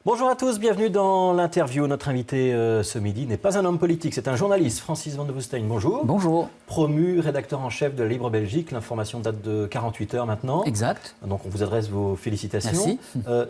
Bonjour à tous, bienvenue dans l'interview. Notre invité ce midi n'est pas un homme politique, c'est un journaliste, Francis Van de Woestijn. Bonjour. Bonjour. Promu rédacteur en chef de la Libre Belgique, l'information date de 48 heures maintenant. Exact. Donc on vous adresse vos félicitations. Merci.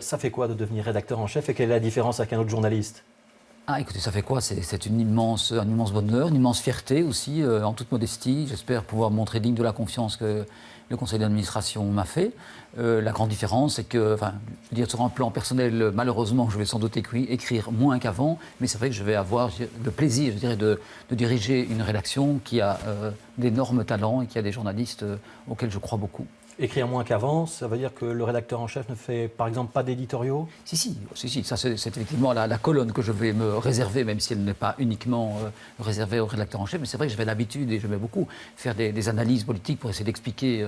Ça fait quoi de devenir rédacteur en chef et quelle est la différence avec un autre journaliste ? Ah, écoutez, ça fait quoi? C'est un immense bonheur, une immense fierté aussi, en toute modestie. J'espère pouvoir montrer digne de la confiance que le conseil d'administration m'a fait. La grande différence, c'est que, je veux dire, sur un plan personnel, malheureusement, je vais sans doute écrire moins qu'avant, mais c'est vrai que je vais avoir le plaisir, je dirais, de diriger une rédaction qui a d'énormes talents et qui a des journalistes auxquels je crois beaucoup. Écrire moins qu'avant, ça veut dire que le rédacteur en chef ne fait par exemple pas d'éditoriaux ? Si, ça c'est effectivement la colonne que je vais me réserver, même si elle n'est pas uniquement réservée au rédacteur en chef, mais c'est vrai que j'avais l'habitude et je vais beaucoup faire des analyses politiques pour essayer d'expliquer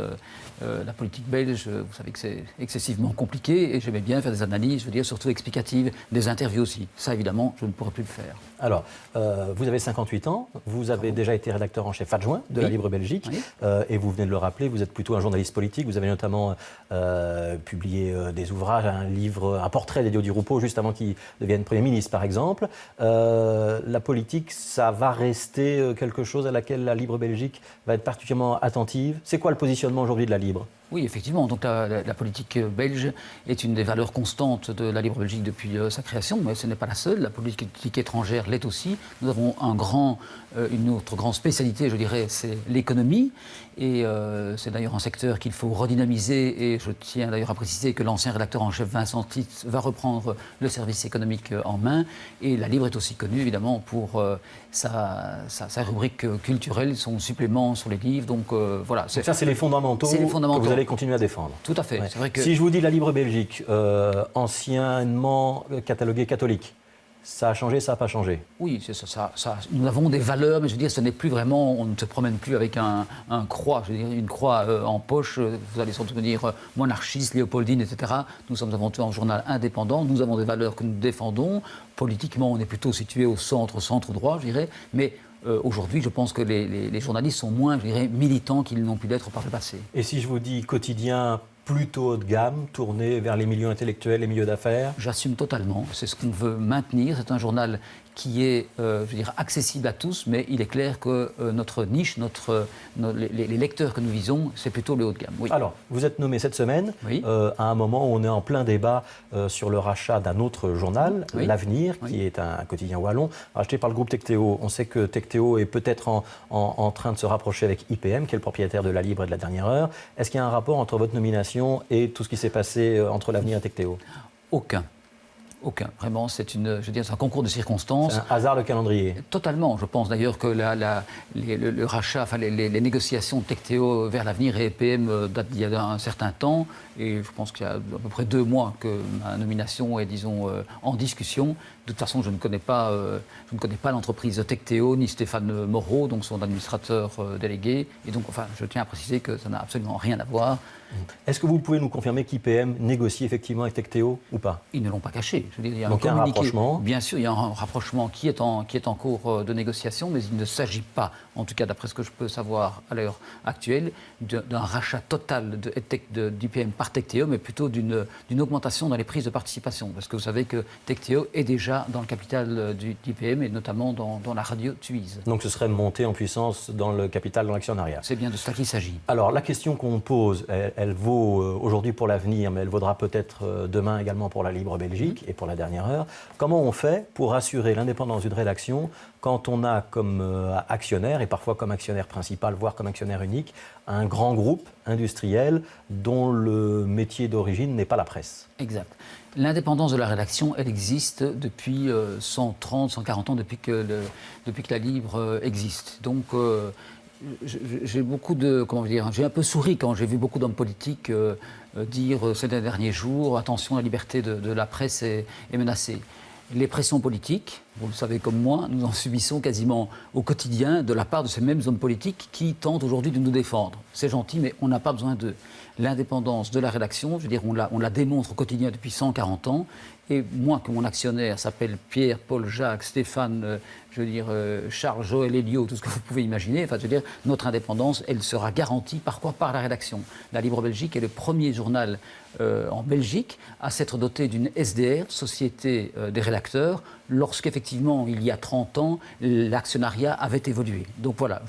la politique belge. Vous savez que c'est excessivement compliqué et j'aimais bien faire des analyses, je veux dire, surtout explicatives, des interviews aussi. Ça évidemment, je ne pourrais plus le faire. Alors, vous avez 58 ans, vous avez déjà été rédacteur en chef adjoint de la Libre Belgique, et vous venez de le rappeler, vous êtes plutôt un journaliste politique. Vous avez notamment publié des ouvrages, un livre, un portrait d'Elio Di Rupo, juste avant qu'il devienne Premier ministre, par exemple. La politique, ça va rester quelque chose à laquelle la Libre Belgique va être particulièrement attentive. C'est quoi le positionnement aujourd'hui de la Libre ? Oui, effectivement. Donc la politique belge est une des valeurs constantes de la Libre Belgique depuis sa création, mais ce n'est pas la seule. La politique étrangère l'est aussi. Nous avons une autre grande spécialité, je dirais, c'est l'économie. Et c'est d'ailleurs un secteur qu'il faut redynamiser. Et je tiens d'ailleurs à préciser que l'ancien rédacteur en chef Vincent Titz va reprendre le service économique en main. Et la Libre est aussi connue, évidemment, pour sa rubrique culturelle, son supplément sur les livres. Donc voilà. Donc ça, c'est les fondamentaux. Que vous allez continuer à défendre. Tout à fait. Ouais. C'est vrai que... Si je vous dis la Libre Belgique, anciennement cataloguée catholique, ça a changé, ça n'a pas changé? Oui, c'est ça. Nous avons des valeurs, mais je veux dire, ce n'est plus vraiment, on ne se promène plus avec un croix, je veux dire, une croix en poche. Vous allez sans doute me dire monarchiste, léopoldine, etc. Nous sommes avant tout un journal indépendant. Nous avons des valeurs que nous défendons. Politiquement, on est plutôt situé au centre droit, je dirais. Mais aujourd'hui, je pense que les journalistes sont moins, je dirais, militants qu'ils n'ont pu l'être par le passé. Et si je vous dis quotidien plutôt haut de gamme, tourné vers les milieux intellectuels, les milieux d'affaires? J'assume totalement. C'est ce qu'on veut maintenir. C'est un journal qui est, je veux dire, accessible à tous, mais il est clair que notre niche, les lecteurs que nous visons, c'est plutôt le haut de gamme. Oui. Alors, vous êtes nommé cette semaine, à un moment où on est en plein débat sur le rachat d'un autre journal, L'Avenir, qui est un quotidien wallon, racheté par le groupe Tectéo. On sait que Tectéo est peut-être en train de se rapprocher avec IPM, qui est le propriétaire de La Libre et de La Dernière Heure. Est-ce qu'il y a un rapport entre votre nomination et tout ce qui s'est passé entre L'Avenir et Tectéo? Aucun. Vraiment, c'est un concours de circonstances. C'est un hasard de calendrier. Totalement. Je pense d'ailleurs que le rachat, les négociations de Tectéo vers L'Avenir et EPM datent d'il y a un certain temps. Et je pense qu'il y a à peu près 2 mois que ma nomination est, disons, en discussion. De toute façon, je ne connais pas l'entreprise Tectéo ni Stéphane Moreau, donc son administrateur délégué. Et donc, je tiens à préciser que ça n'a absolument rien à voir. Est-ce que vous pouvez nous confirmer qu'IPM négocie effectivement avec Tectéo ou pas? Ils ne l'ont pas caché. Je veux dire, il y a donc il y a un rapprochement. Bien sûr, il y a un rapprochement qui est en cours de négociation, mais il ne s'agit pas, en tout cas d'après ce que je peux savoir à l'heure actuelle, d'un rachat total d'IPM par Tectéo, mais plutôt d'une augmentation dans les prises de participation. Parce que vous savez que Tectéo est déjà dans le capital d'IPM et notamment dans la radio Tuise. Donc ce serait monter en puissance dans le capital, dans l'actionnariat. C'est bien de cela qu'il s'agit. Alors la question qu'on pose, elle vaut aujourd'hui pour l'Avenir, mais elle vaudra peut-être demain également pour la Libre Belgique et pour La Dernière Heure. Comment on fait pour assurer l'indépendance d'une rédaction quand on a comme actionnaire, et parfois comme actionnaire principal, voire comme actionnaire unique, un grand groupe industriel dont le métier d'origine n'est pas la presse? Exact. L'indépendance de la rédaction, elle existe depuis 130, 140 ans, depuis que la Libre existe. Donc, j'ai j'ai un peu souri quand j'ai vu beaucoup d'hommes politiques dire ces derniers jours, attention, la liberté de la presse est menacée. Les pressions politiques, vous le savez comme moi, nous en subissons quasiment au quotidien de la part de ces mêmes hommes politiques qui tentent aujourd'hui de nous défendre. C'est gentil, mais on n'a pas besoin d'eux. L'indépendance de la rédaction, je veux dire, on la démontre au quotidien depuis 140 ans. Et moi, que mon actionnaire s'appelle Pierre, Paul, Jacques, Stéphane, Charles, Joël, Elio, tout ce que vous pouvez imaginer, enfin, je veux dire, notre indépendance, elle sera garantie par quoi? Par la rédaction. La Libre Belgique est le premier journal en Belgique à s'être doté d'une SDR, Société des rédacteurs, lorsqu'effectivement, il y a 30 ans, l'actionnariat avait évolué. Donc voilà,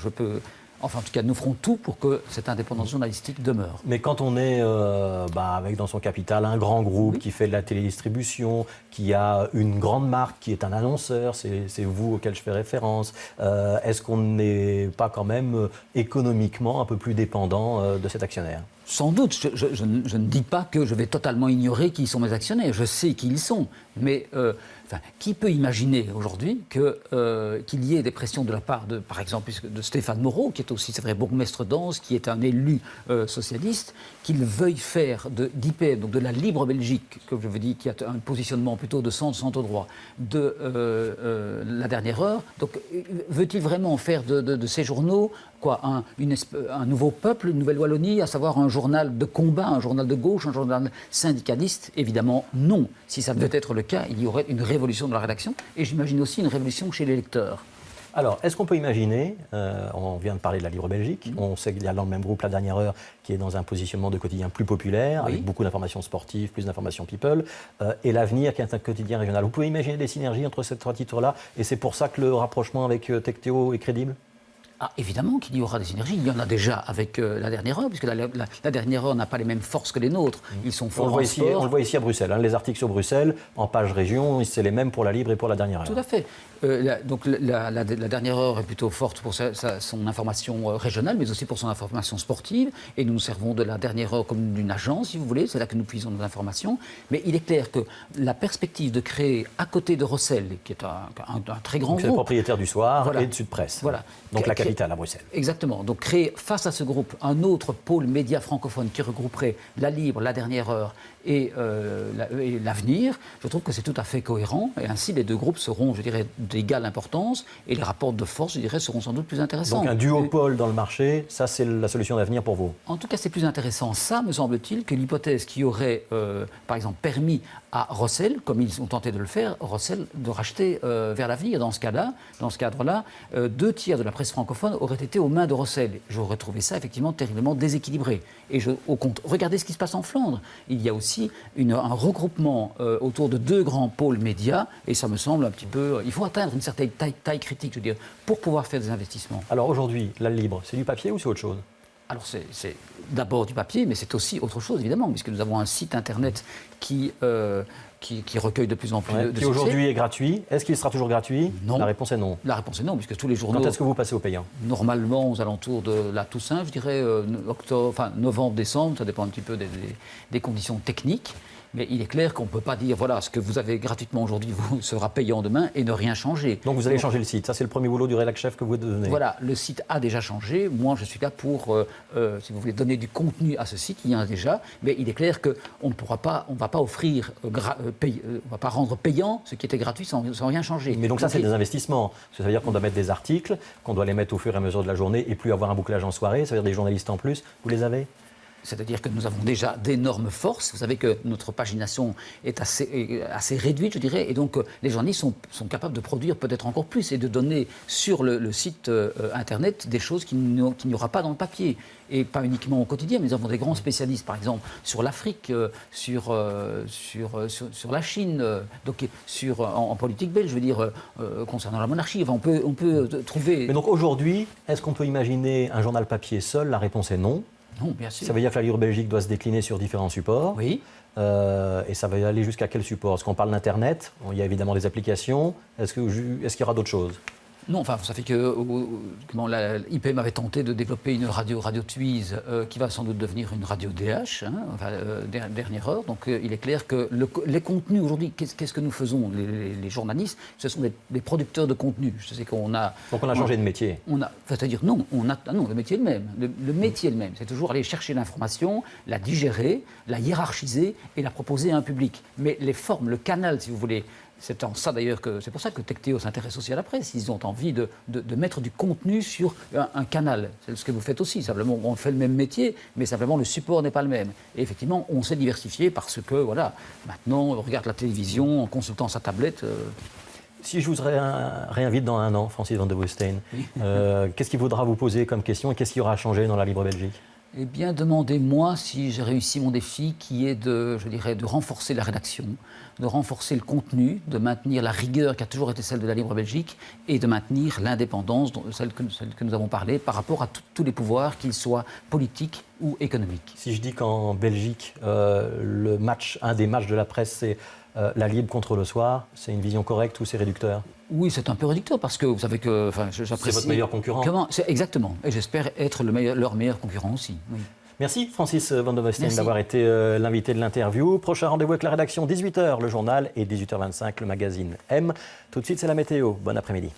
Enfin, en tout cas, nous ferons tout pour que cette indépendance journalistique demeure. Mais quand on est avec dans son capital un grand groupe qui fait de la télédistribution, qui a une grande marque, qui est un annonceur, c'est vous auquel je fais référence, est-ce qu'on n'est pas quand même économiquement un peu plus dépendant de cet actionnaire ? Sans doute, je ne dis pas que je vais totalement ignorer qui sont mes actionnaires, je sais qui ils sont, mais qui peut imaginer aujourd'hui qu'il y ait des pressions de la part de, par exemple, de Stéphane Moreau, qui est aussi, c'est vrai, bourgmestre d'Anse, qui est un élu socialiste, qu'il veuille faire d'IPM, donc de la Libre Belgique, comme je vous dis, qui a un positionnement plutôt de centre droit, de la dernière heure. Donc, veut-il vraiment faire de ces journaux un nouveau peuple, une nouvelle Wallonie, à savoir un journal de combat, un journal de gauche, un journal syndicaliste? Évidemment, non. Si ça devait être le cas, il y aurait une révolution de la rédaction et j'imagine aussi une révolution chez les lecteurs. Alors, est-ce qu'on peut imaginer, on vient de parler de la Libre Belgique, on sait qu'il y a dans le même groupe La Dernière Heure qui est dans un positionnement de quotidien plus populaire, avec beaucoup d'informations sportives, plus d'informations people, et l'Avenir qui est un quotidien régional. Vous pouvez imaginer des synergies entre ces trois titres-là, et c'est pour ça que le rapprochement avec Tectéo est crédible ? Ah, évidemment qu'il y aura des synergies. Il y en a déjà avec La Dernière Heure, puisque la Dernière Heure n'a pas les mêmes forces que les nôtres. Ils sont forts en sport. On le voit ici à Bruxelles. Les articles sur Bruxelles, en page région, c'est les mêmes pour la Libre et pour La Dernière Heure. Tout à fait. Donc la Dernière Heure est plutôt forte pour son information régionale, mais aussi pour son information sportive. Et nous nous servons de La Dernière Heure comme d'une agence, si vous voulez. C'est là que nous puisons nos informations. Mais il est clair que la perspective de créer à côté de Rossel, qui est un très grand groupe... C'est le propriétaire du Soir et de Sud Presse. Voilà. Donc la capitale à Bruxelles. Exactement. Donc créer face à ce groupe un autre pôle média francophone qui regrouperait La Libre, La Dernière Heure et l'Avenir, je trouve que c'est tout à fait cohérent. Et ainsi, les deux groupes seront, je dirais, d'égale importance et les rapports de force, je dirais, seront sans doute plus intéressants. Donc un duopole dans le marché, ça c'est la solution d'avenir pour vous? En tout cas, c'est plus intéressant, ça, me semble-t-il, que l'hypothèse qui aurait, par exemple, permis à Rossel, comme ils ont tenté de le faire, Rossel de racheter vers l'avenir. Dans ce cadre-là, 2/3 de la presse francophone aurait été aux mains de Rossel. J'aurais trouvé ça effectivement terriblement déséquilibré. Et regardez ce qui se passe en Flandre. Il y a aussi un regroupement autour de deux grands pôles médias, et ça me semble un petit peu... il faut atteindre une certaine taille critique, je veux dire, pour pouvoir faire des investissements. Alors aujourd'hui, La Libre, c'est du papier ou c'est autre chose? Alors c'est d'abord du papier, mais c'est aussi autre chose, évidemment, puisque nous avons un site internet qui recueille de plus en plus de qui succès. aujourd'hui est gratuit. Est-ce qu'il sera toujours gratuit? Non. La réponse est non. La réponse est non, puisque tous les journaux... Quand est-ce que vous passez au payant? Normalement, aux alentours de la Toussaint, je dirais novembre, décembre, ça dépend un petit peu des conditions techniques. Mais il est clair qu'on ne peut pas dire, voilà, ce que vous avez gratuitement aujourd'hui vous sera payant demain et ne rien changer. Donc vous allez changer le site, ça c'est le premier boulot du rédac-chef que vous donnez. Voilà, le site a déjà changé. Moi, je suis là pour, si vous voulez, donner du contenu à ce site, il y en a déjà. Mais il est clair qu'on ne va pas offrir, on va pas rendre payant ce qui était gratuit sans rien changer. Mais donc ça, c'est des investissements. Ça veut dire qu'on doit mettre des articles, qu'on doit les mettre au fur et à mesure de la journée et plus avoir un bouclage en soirée. Ça veut dire des journalistes en plus. Vous les avez? C'est-à-dire que nous avons déjà d'énormes forces. Vous savez que notre pagination est assez réduite, je dirais, et donc les journalistes sont capables de produire peut-être encore plus et de donner sur le site Internet des choses qu'il n'y aura pas dans le papier. Et pas uniquement au quotidien, mais nous avons des grands spécialistes, par exemple, sur l'Afrique, sur la Chine, donc en politique belge, je veux dire, concernant la monarchie. Enfin, on peut trouver... Mais donc aujourd'hui, est-ce qu'on peut imaginer un journal papier seul? La réponse est non. Non, bien sûr. Ça veut dire que la Libre Belgique doit se décliner sur différents supports. Oui. Et ça va aller jusqu'à quel support? Est-ce qu'on parle d'Internet? Il y a évidemment des applications. Est-ce qu'il y aura d'autres choses? Non, enfin, ça fait que l'IPM avait tenté de développer une radio Tuise qui va sans doute devenir une radio DH, dernière heure. Donc il est clair que les contenus aujourd'hui, qu'est-ce que nous faisons, les journalistes? Ce sont des producteurs de contenu. Je sais qu'on a... Donc on a changé de métier. C'est-à-dire non, le métier est le même. Le métier est le même. C'est toujours aller chercher l'information, la digérer, la hiérarchiser et la proposer à un public. Mais les formes, le canal, si vous voulez, C'est en ça d'ailleurs que c'est pour ça que Tecteo s'intéresse aussi à la presse. Ils ont envie de mettre du contenu sur un canal. C'est ce que vous faites aussi. Simplement, on fait le même métier, mais simplement le support n'est pas le même. Et effectivement, on s'est diversifié parce que voilà, maintenant on regarde la télévision en consultant sa tablette. Si je vous réinvite dans un an, Francis van der Woestijn, qu'est-ce qu'il faudra vous poser comme question et qu'est-ce qui aura changé dans la Libre Belgique? Eh bien, demandez-moi si j'ai réussi mon défi qui est de renforcer la rédaction, de renforcer le contenu, de maintenir la rigueur qui a toujours été celle de la Libre Belgique et de maintenir l'indépendance, celle que nous avons parlé, par rapport à tous les pouvoirs, qu'ils soient politiques ou économiques. Si je dis qu'en Belgique, un des matchs de la presse, c'est la Libre contre le Soir, c'est une vision correcte ou c'est réducteur? Oui, c'est un peu réducteur parce que vous savez que j'apprécie. C'est votre meilleur concurrent. Exactement. Et j'espère être leur meilleur concurrent aussi. Oui. Merci Francis van der Woestijn d'avoir été l'invité de l'interview. Prochain rendez-vous avec la rédaction, 18h le journal et 18h25 le magazine M. Tout de suite, c'est la météo. Bon après-midi.